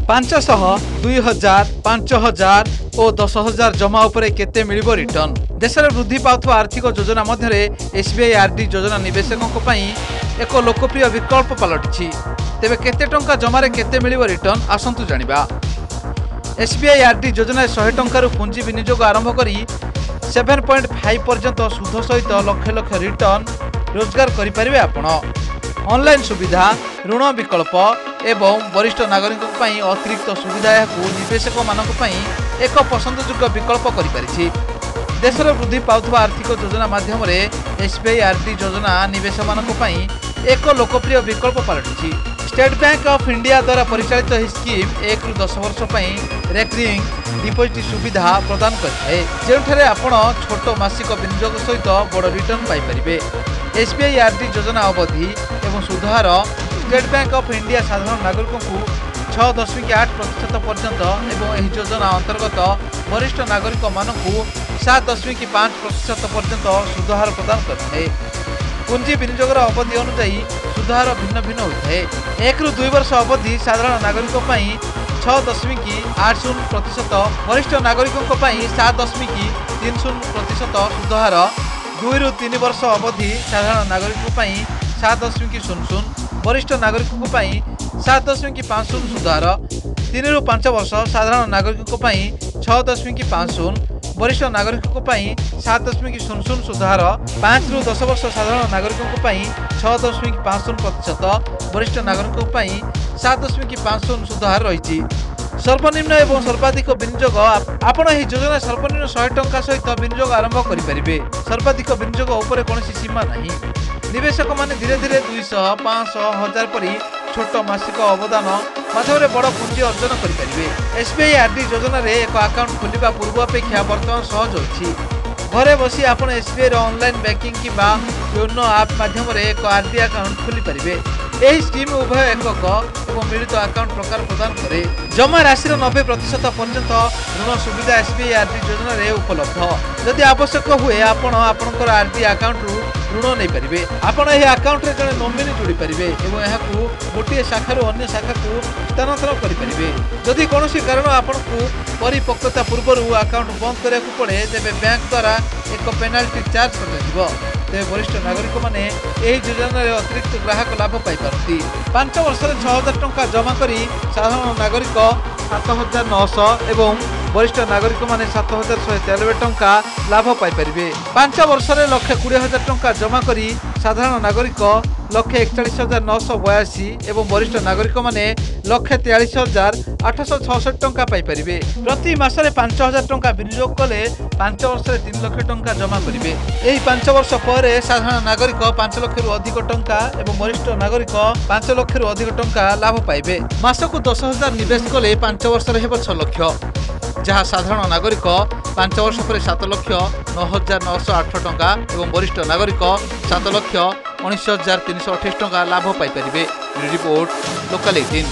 500, 2000, 5000 और 10,000 जमा उपरे केते मिलिबो रिटर्न। देशर वृद्धि पाउथवा आर्थिक योजना मध्यरे एसबीआई आरडी योजना निवेशकों पई एक लोकप्रिय विकल्प पलटिछि। तेबे केते टंका जमारे केते मिलिबो रिटर्न आसंतु जानिबा। एसबीआई आरडी योजना 100 टंकार पुंजी विनियोग आरंभ करी 7.5 पर्यंत सुध सहित लक्ष लक्ष रिटर्न रोजगार करिपारिबे आपण। ऑनलाइन सुविधा, ऋण विकल्प एवं वरिष्ठ नागरिकों पई अतिरिक्त सुविधा को निवेशक मानक पई एक पसंदयोग्य विकल्प करिपारिछि। देशर वृद्धि पाउथवा आर्थिक योजना माध्यम एसबीआई आरडी योजना निवेश मानक पई एक लोकप्रिय विकल्प पलटिछि। स्टेट बैंक ऑफ इंडिया द्वारा परिचालित यह स्कीम 1 ରୁ 10 वर्ष रेकरिंग डिपोजिट सुविधा प्रदान करते हैं, आपण छोट मासिक विनियोग सहित बड़ रिटर्न पाइपर। एसबीआई आरडी योजना अवधि एवं सुधार स्टेट बैंक ऑफ इंडिया साधारण नागरिकों को 6.8% पर्यंत एवं यह योजना अंतर्गत वरिष्ठ नागरिक मानक 7.5% पर्यंत सुधार प्रदान करते हैं। पुंजी विनियोगर अवधि अनुसार सुधार भिन्न भिन्न होता है। 1 ରୁ 2 वर्ष अवधि साधारण नागरिकों 6.80%, वरिष्ठ नागरिकों 7.30% सुधार, 2 ରୁ 3 वर्ष अवधि साधारण नागरिकों 7.00, वरिष्ठ नागरिकों 7.50 सुधार, 3 ରୁ 5 वर्ष साधारण नागरिकों 6.50, वरिष्ठ नागरिकों 7.00 सुधार, 5 ରୁ 10 वर्ष साधारण नागरिकों 6.50%, वरिष्ठ नागरिकों 7.50 सुधार रही। सर्वनिम्न एवं सर्वाधिक विनियोग आपण यह योजना सर्वनिम्न 100 टंका सहित विनियोग आरंभ करेंगे। सर्वाधिक विनियोग उपर कौन सीमा नहीं। निवेशक माने धीरे धीरे 200, 500, 1000 परी छोट मासिक अवदान माध्यम बड़ पुंजी अर्जन करेंगे। एसबीआई आरडी योजना रे एक अकाउंट खोलिबा पूर्व अपेक्षा वर्तमान सहज होछि। घरे बसी आपण एसबीआई ऑनलाइन बैंकिंग किबा योनो ऐप माध्यम एक आरडी अकाउंट खोली पारिबे। यही स्कीम उभय एकक एवं मिलित अकाउंट प्रकार प्रदान करे। जमा राशि 90% पर्यंत ऋण सुविधा एसबीआई आरडी योजना रे उपलब्ध। जदि आवश्यक हुए आपण आपनकर आरडी अकाउंट रु ऋण नहीं पारिबे। आपण यह अकाउंट रे जने नॉमिनी जोड़ी पारिबे एवं यहाकू गोटे शाखा रु अन्य शाखा को स्थानांतरण करि पारिबे। जदि कोनोसी कारण आपनकू परिपक्वता पूर्व अकाउंट बंद करने को पड़े तेबे बैंक द्वारा एक पेनाल्टी चार्ज कर तेज वरिष्ठ नागरिक माने यही योजना अतिरिक्त ग्राहक लाभ पाई पारती। 5 वर्ष 6,000 टंका जमा करी साधारण नागरिक 7,900 एवं वरिष्ठ नागरिक माने 7,193 टंका लाभ पाई परिबे। 5 वर्ष 1,20,000 टंका जमा करी साधारण नागरिक 1,41,982 एवं वरिष्ठ नागरिक माने 1,43,866 टंका पाई परिबे। प्रति मासरे 5,000 टंका विनियोग कले 5 वर्ष 3 लाख टंका जमा करिवे। एही 5 वर्ष पर साधारण नागरिक 5 लाख रु अधिक टंका एवं वरिष्ठ नागरिक 5 लाख रु अधिक टंका लाभ पाइबे। मासकु 10,000 निवेश कले 5 वर्ष हेब 6 लाख, जहाँ साधारण नागरिक 5 वर्ष पर 7,09,908 टंका एवं वरिष्ठ नागरिक 7,19,328 टंका लाभ पाई परिबे। Report local 18।